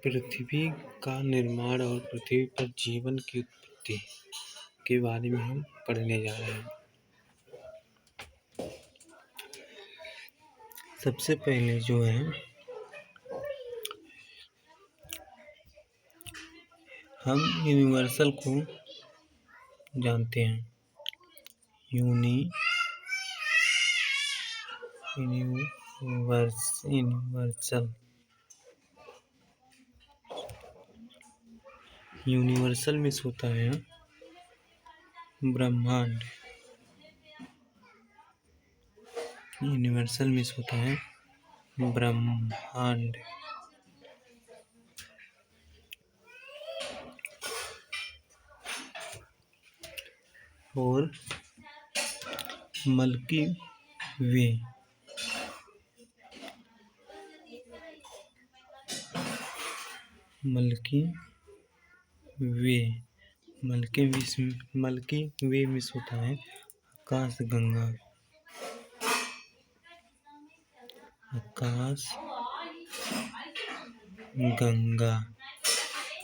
पृथ्वी का निर्माण और पृथ्वी पर जीवन की उत्पत्ति के बारे में हम पढ़ने जा रहे हैं। सबसे पहले जो है हम यूनिवर्सल को जानते हैं। यूनिवर्सल में होता है ब्रह्मांड। यूनिवर्सल में होता है ब्रह्मांड। और मिल्की वे में होता है आकाशगंगा।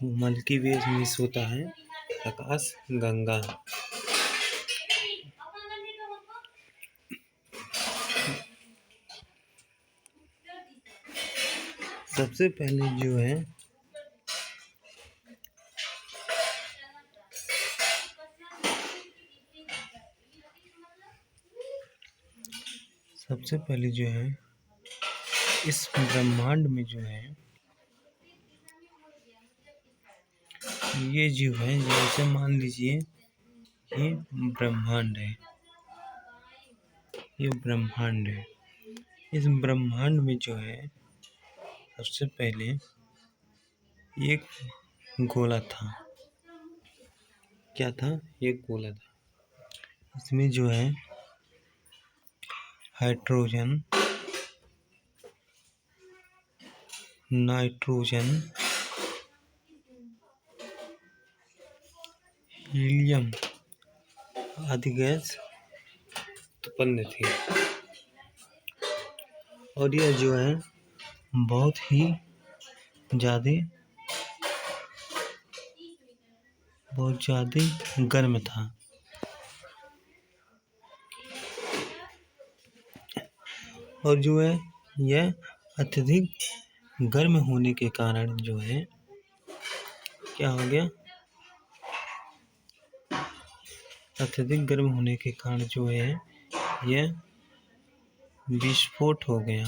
मिल्की वे में होता है आकाशगंगा। सबसे पहले जो है इस ब्रह्मांड में जो है ये जीव है, जैसे मान लीजिए ये ब्रह्मांड है। इस ब्रह्मांड में जो है सबसे पहले एक गोला था। क्या था? एक गोला था। इसमें जो है हाइड्रोजन, नाइट्रोजन, हीलियम आदि गैस उत्पन्न थी। और यह जो है बहुत ही ज्यादा गर्म था। और जो है यह अत्यधिक गर्म होने के कारण जो है क्या हो गया? अत्यधिक गर्म होने के कारण जो है यह विस्फोट हो गया।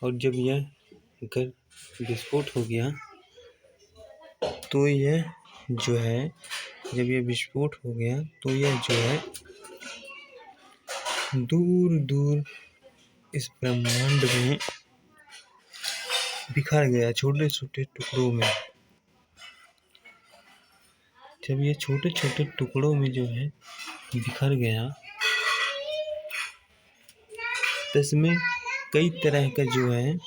और जब यह विस्फोट हो गया तो यह जो है जब यह विस्फोट हो गया तो यह जो है दूर दूर इस ब्रह्मांड में बिखर गया, छोटे छोटे टुकड़ों में। जब ये छोटे छोटे टुकड़ों में जो है बिखर गया तो इसमें कई तरह का जो है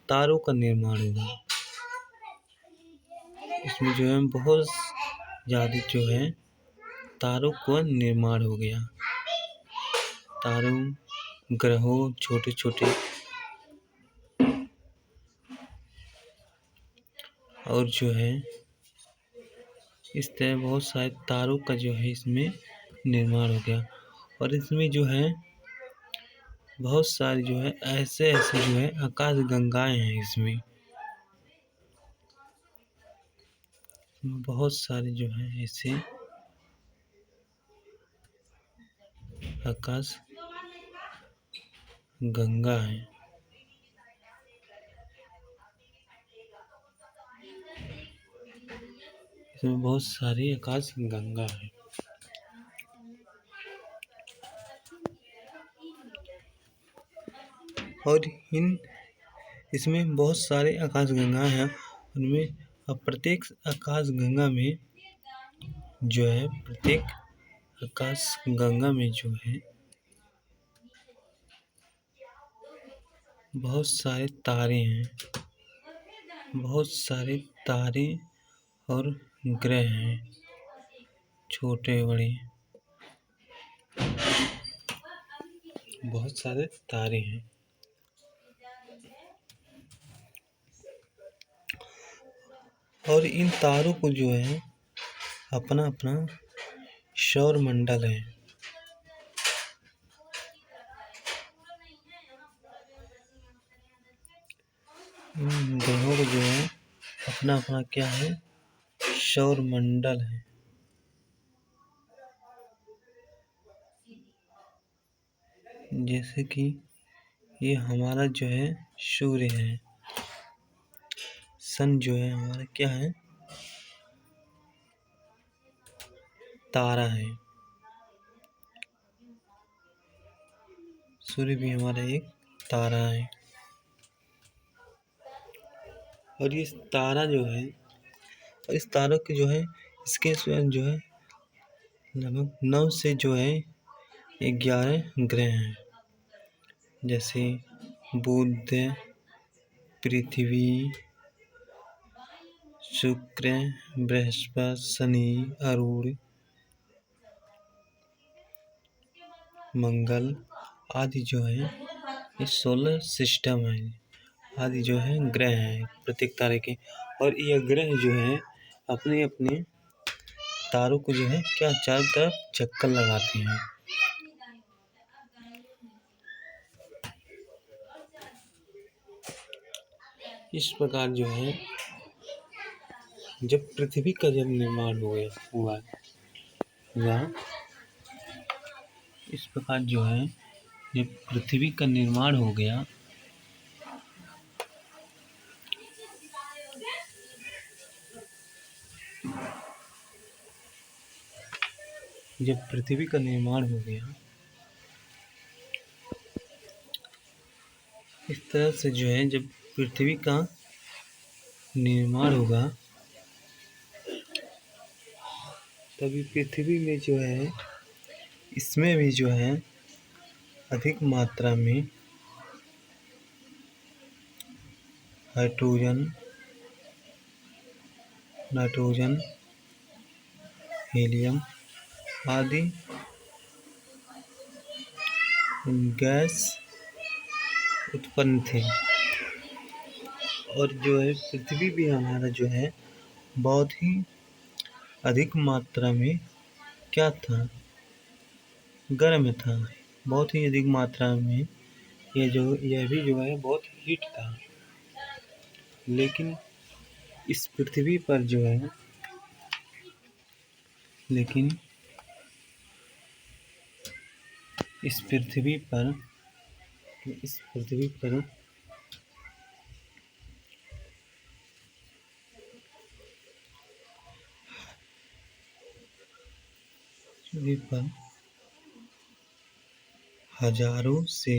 तारों का निर्माण हुआ। इसमें जो है बहुत ज्यादा जो है तारों का निर्माण हो गया। तारों, ग्रहों, छोटे छोटे और जो है इस तरह बहुत सारे तारों का जो है इसमें निर्माण हो गया। और इसमें जो है बहुत सारे जो है ऐसे जो है आकाश गंगाएं हैं। इसमें बहुत सारे जो है ऐसे आकाश गंगा है। इसमें बहुत सारी आकाश गंगा है। और इसमें बहुत सारे आकाश गंगा हैं। उनमें प्रत्येक आकाश गंगा में जो है बहुत सारे तारे हैं। बहुत सारे तारे और ग्रह हैं, छोटे बड़े। बहुत सारे तारे हैं और इन तारों को जो है अपना अपना सौर मंडल है। इन ग्रहों को जो है अपना अपना क्या है, सौर मंडल है। जैसे कि ये हमारा जो है सूर्य है, सन जो है हमारा क्या है, तारा है। सूर्य भी हमारा एक तारा है। और ये तारा जो है, और इस तारों के जो है, इसके स्वयं जो है लगभग 9 से जो है 11 ग्रह हैं। जैसे बुध, पृथ्वी, शुक्र, बृहस्पति, शनि, अरुण, मंगल आदि जो है ये सोलर सिस्टम है आदि जो है ग्रह हैं प्रत्येक तारे के। और ये ग्रह जो है अपने अपने तारों को जो है क्या चारों तरफ चक्कर लगाते हैं। इस प्रकार जो है जब पृथ्वी का जब निर्माण हुआ इस प्रकार जो है जब पृथ्वी का निर्माण हो गया, जब पृथ्वी का निर्माण हो गया इस तरह से जो है जब पृथ्वी का निर्माण होगा तभी पृथ्वी में जो है इसमें भी जो है अधिक मात्रा में हाइड्रोजन, नाइट्रोजन, हीलियम आदि गैस उत्पन्न थे। और जो है पृथ्वी भी हमारा जो है बहुत ही अधिक मात्रा में क्या था, गर्म था। बहुत ही अधिक मात्रा में यह भी जो है बहुत हीट था। लेकिन इस पृथ्वी पर जो है लेकिन इस पृथ्वी पर पृथ्वी पर हजारों से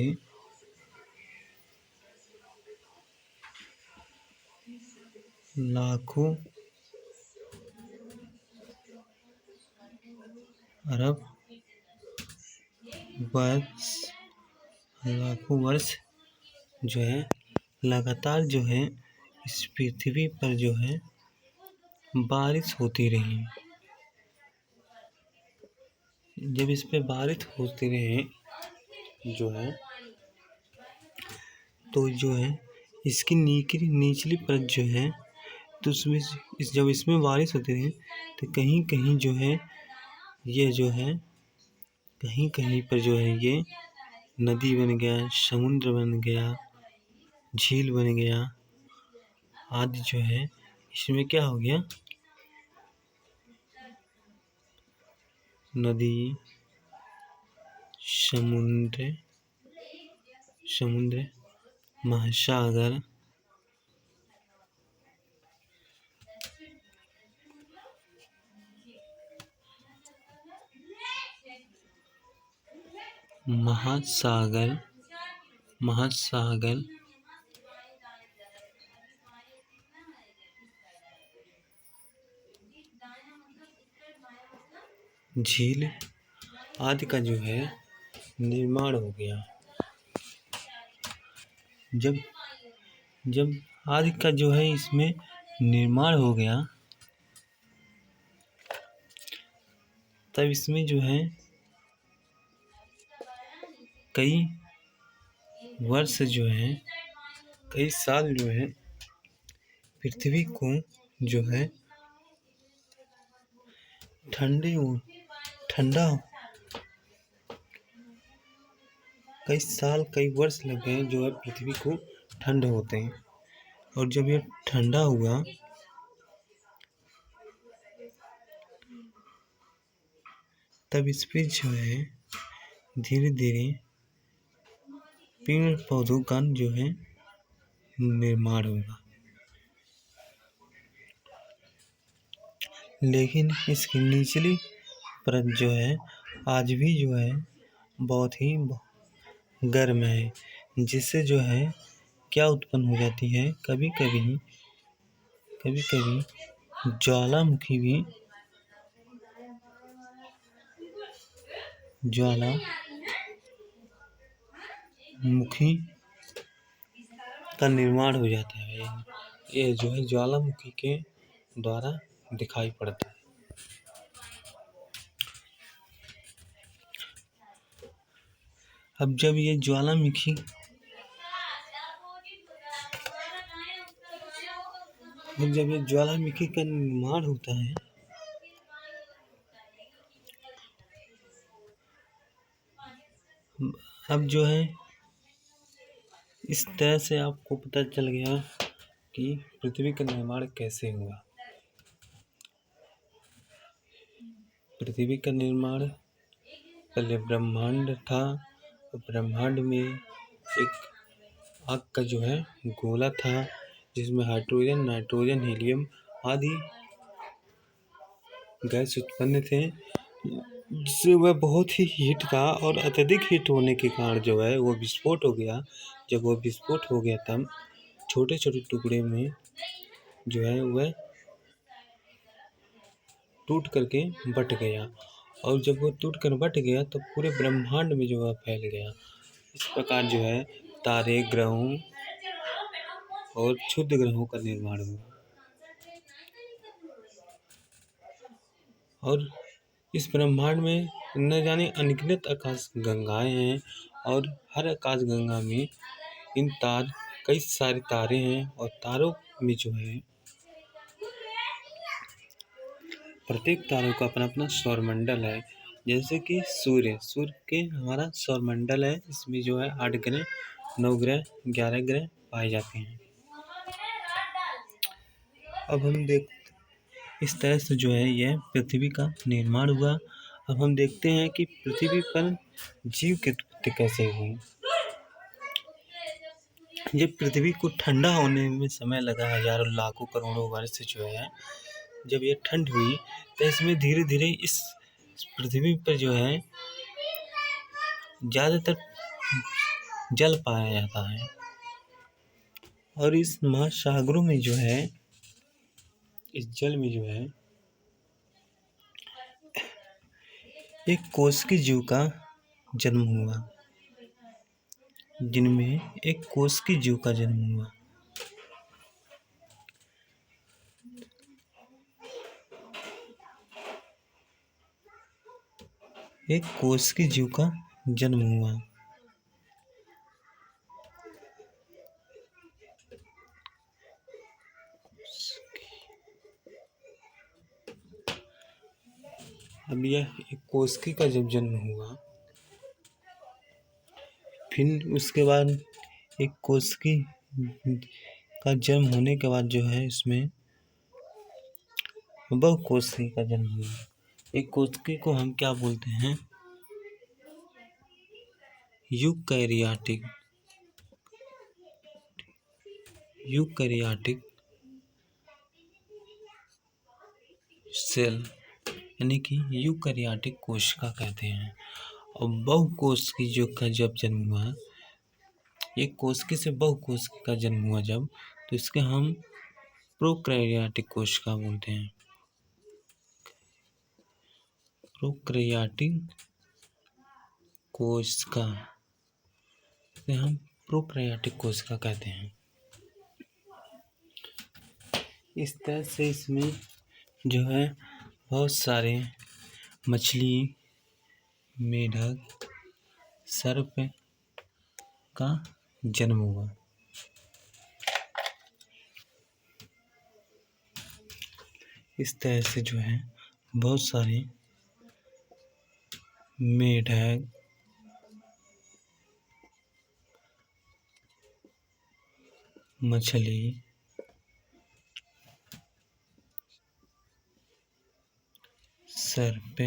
लाखों अरब वर्ष जो है लगातार जो है इस पृथ्वी पर जो है बारिश होती रही। जब इस पे बारिश होती रही जो है तो जो है इसकी निचली परत जो है तो उसमें जब इसमें बारिश होती रही तो कहीं कहीं जो है ये जो है कहीं कहीं पर जो है ये नदी बन गया, समुद्र बन गया, झील बन गया आदि जो है इसमें क्या हो गया, नदी, समुद्र, महासागर महासागर झील आदि का जो है निर्माण हो गया। जब आदि का जो है इसमें निर्माण हो गया तब इसमें जो है कई वर्ष जो है, कई साल जो है पृथ्वी को जो है ठंडा कई साल कई वर्ष लग गए जो है पृथ्वी को ठंड होते हैं। और जब ये ठंडा हुआ तब इस पे जो है धीरे धीरे पेड़ पौधों का जो है निर्माण होगा। लेकिन इसकी निचली परत जो है आज भी जो है बहुत ही गर्म है, जिससे जो है क्या उत्पन्न हो जाती है, कभी कभी ज्वालामुखी का निर्माण हो जाता है। ये जो है ज्वालामुखी के द्वारा दिखाई पड़ता है। अब जब ये ज्वालामुखी का निर्माण होता है अब जो है इस तरह से आपको पता चल गया कि पृथ्वी का निर्माण कैसे हुआ। पृथ्वी का निर्माण पहले ब्रह्मांड था। ब्रह्मांड में एक आग का जो है गोला था, जिसमें हाइड्रोजन, नाइट्रोजन, हीलियम आदि गैस उत्पन्न थे, जिससे वह बहुत ही हीट था और अत्यधिक हीट होने के कारण जो है वो विस्फोट हो गया। जब वो विस्फोट हो गया तब छोटे छोटे टुकड़े में जो है वह टूट करके बट गया, और जब वो टूट कर बट गया तो पूरे ब्रह्मांड में जो है फैल गया। इस प्रकार जो है तारे, ग्रहों और क्षुद्र ग्रहों का निर्माण हुआ। और इस ब्रह्मांड में न जाने अनगिनत आकाश गंगाएं हैं, और हर आकाश गंगा में कई सारे तारे हैं, और तारों में जो है प्रत्येक तारों का अपना अपना सौरमंडल है। जैसे कि सूर्य के हमारा सौरमंडल है, इसमें जो है 8 ग्रह, 9 ग्रह, 11 ग्रह पाए जाते हैं। अब हम इस तरह से जो है यह पृथ्वी का निर्माण हुआ। अब हम देखते हैं कि पृथ्वी पर जीव की उत्पत्ति कैसे हुई। जब पृथ्वी को ठंडा होने में समय लगा, हजारों लाखों करोड़ों वर्ष जो है, जब ये ठंड हुई तो इसमें धीरे धीरे इस पृथ्वी पर जो है ज़्यादातर जल पाया जाता है। और इस महासागरों में जो है, इस जल में जो है एक कोशिकी जीव का जन्म हुआ, जिनमें एक कोशिकी जीव का जन्म हुआ। एक कोशिकी जीव का जन्म हुआ। अब यह एक कोशिकी का जब जन्म हुआ, फिर उसके बाद एक कोशिकी का जन्म होने के बाद जो है इसमें बहुकोशिकी का जन्म हुआ। एक कोशिकी को हम क्या बोलते हैं? यूकैरियोटिक सेल, यानी कि यूकैरियोटिक कोशिका कहते हैं। और बहुकोशिकी जो का जब जन्म हुआ, एक कोशिकी से बहुकोशिकी का जन्म हुआ जब, तो इसके हम प्रोकैरियोटिक कोशिका बोलते हैं। प्रोकैरियोटिक कोशिका हम प्रोकैरियोटिक कोशिका कहते हैं। इस तरह से इसमें जो है बहुत सारे मछली, मेढक, सर्प का जन्म हुआ। इस तरह से जो है बहुत सारे मेढक, मछली, सर्प,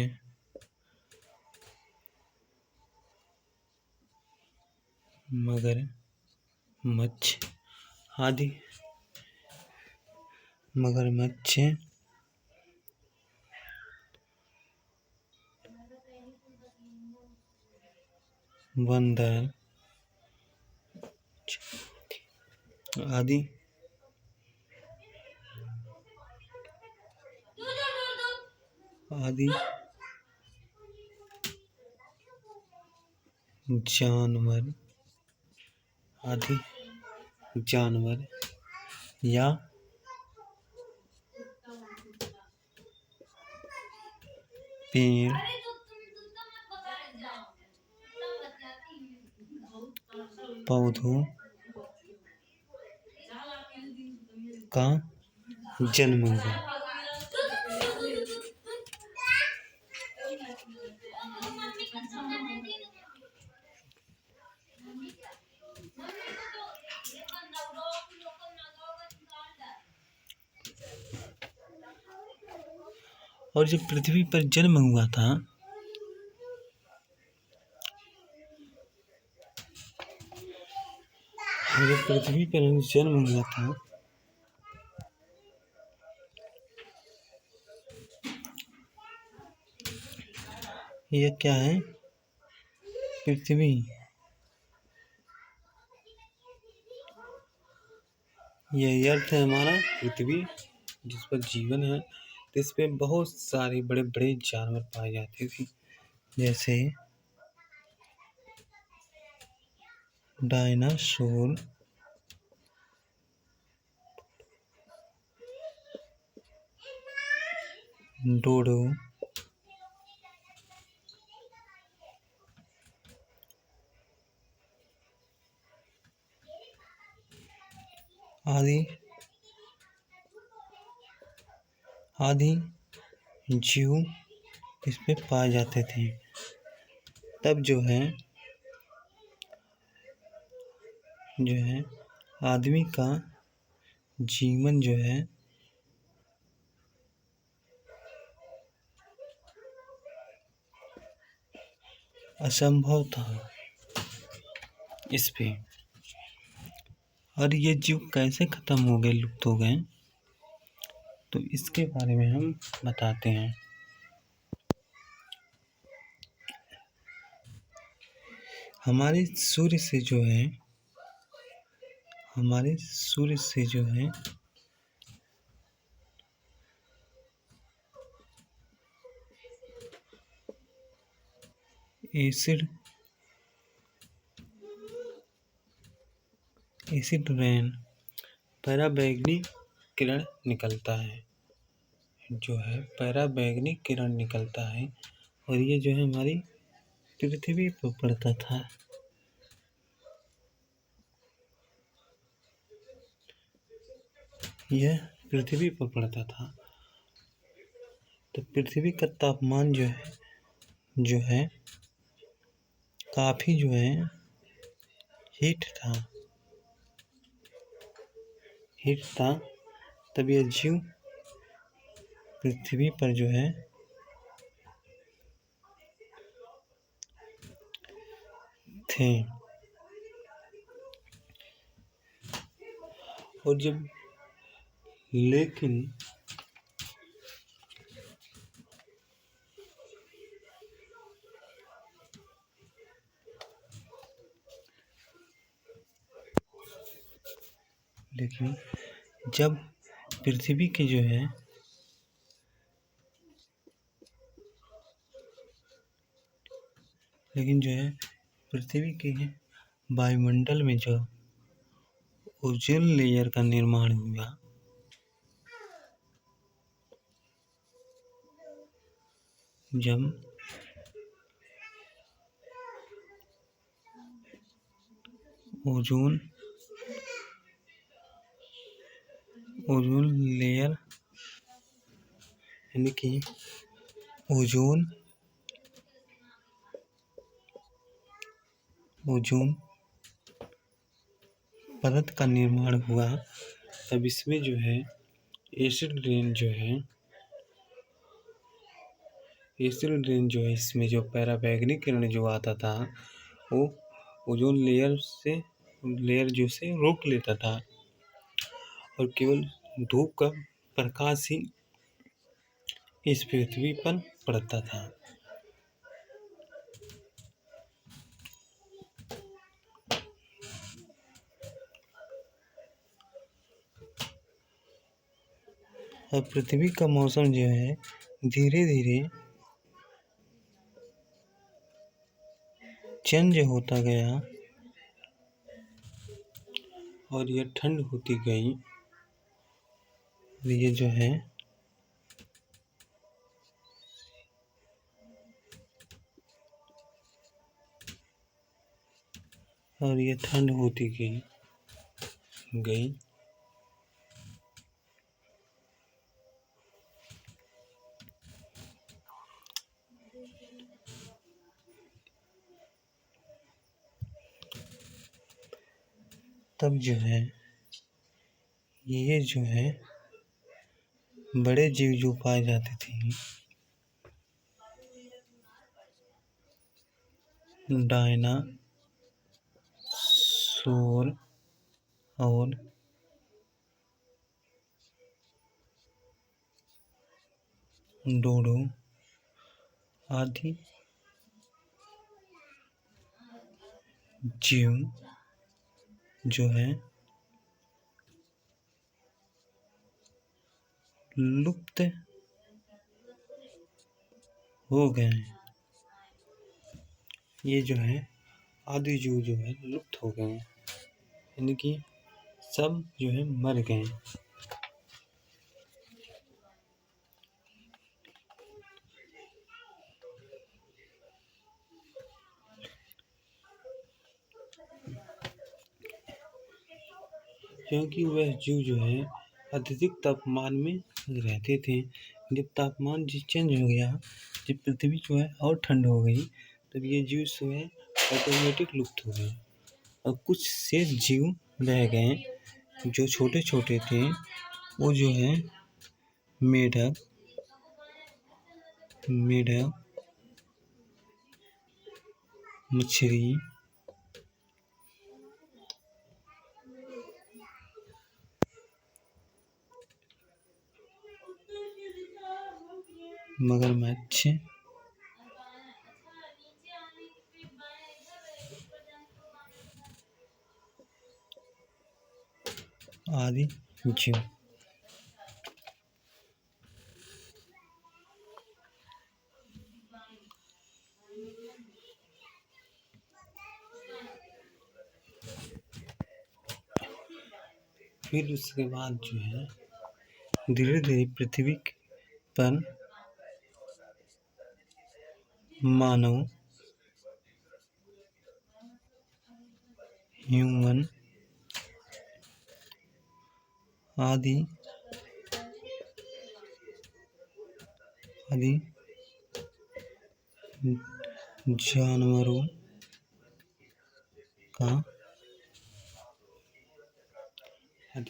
मगरमच्छ आदि मगरमच्छ, बंदर आदि आदि जानवर आदि जानवर या पेड़ पौधों का जन्म हुआ। और जब पृथ्वी पर जन्म हुआ था यह क्या है? पृथ्वी। यह अर्थ है हमारा पृथ्वी, जिस पर जीवन है। तो इस पे बहुत सारे बड़े बड़े जानवर पाए जाते थे, जैसे डायनासोर, डोडो, आदि जीव इस पे पाए जाते थे। तब जो है आदमी का जीवन जो है असंभव था इस पे। और ये जीव कैसे खत्म हो गए, लुप्त हो गए, तो इसके बारे में हम बताते हैं। हमारे सूर्य से जो है एसिड रेन पराबैंगनी किरण निकलता है, पराबैंगनी किरण निकलता है। और ये जो है हमारी पृथ्वी पर पड़ता था। यह पृथ्वी पर पड़ता था। तो पृथ्वी का तापमान जो है काफी हीट था। तब यह जीव पृथ्वी पर थे। और लेकिन जब पृथ्वी के पृथ्वी के वायुमंडल में ओजोन लेयर का निर्माण हुआ, ओजोन ओजोन लेयर यानी कि ओजोन ओजोन परत का निर्माण हुआ, तब इसमें जो है एसिड रेन जो है इसमें जो पराबैंगनी किरण जो आता था वो ओजोन लेयर जो से रोक लेता था और केवल धूप का प्रकाश ही इस पृथ्वी पर पड़ता था। और पृथ्वी का मौसम जो है धीरे धीरे चेंज होता गया और ये ठंड होती गई। ये जो है और ये ठंड होती गई। तब जो है ये जो है बड़े जीव जो पाए जाते थे, डायनासोर और डोडो आदि जीव जो है लुप्त हो गए। ये जो है आदि जीव जो है लुप्त हो गए, यानी कि सब जो है मर गए। क्योंकि वह जीव जो है अत्यधिक तापमान में रहते थे। जब तापमान चेंज हो गया, जब पृथ्वी जो है और ठंड हो गई, तब ये जीव जो है ऑटोमेटिक लुप्त हो गए और कुछ से जीव रह गए जो छोटे छोटे थे। वो जो है मेढक मछली, मगरमच्छ आदि जीव। फिर उसके बाद जो है धीरे धीरे पृथ्वी पर मानव ह्यूमन आदि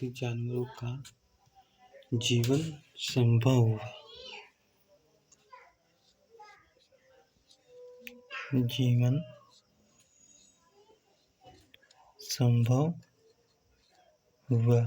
जानवरों का जीवन संभव हुआ। जीवन संभव हुआ।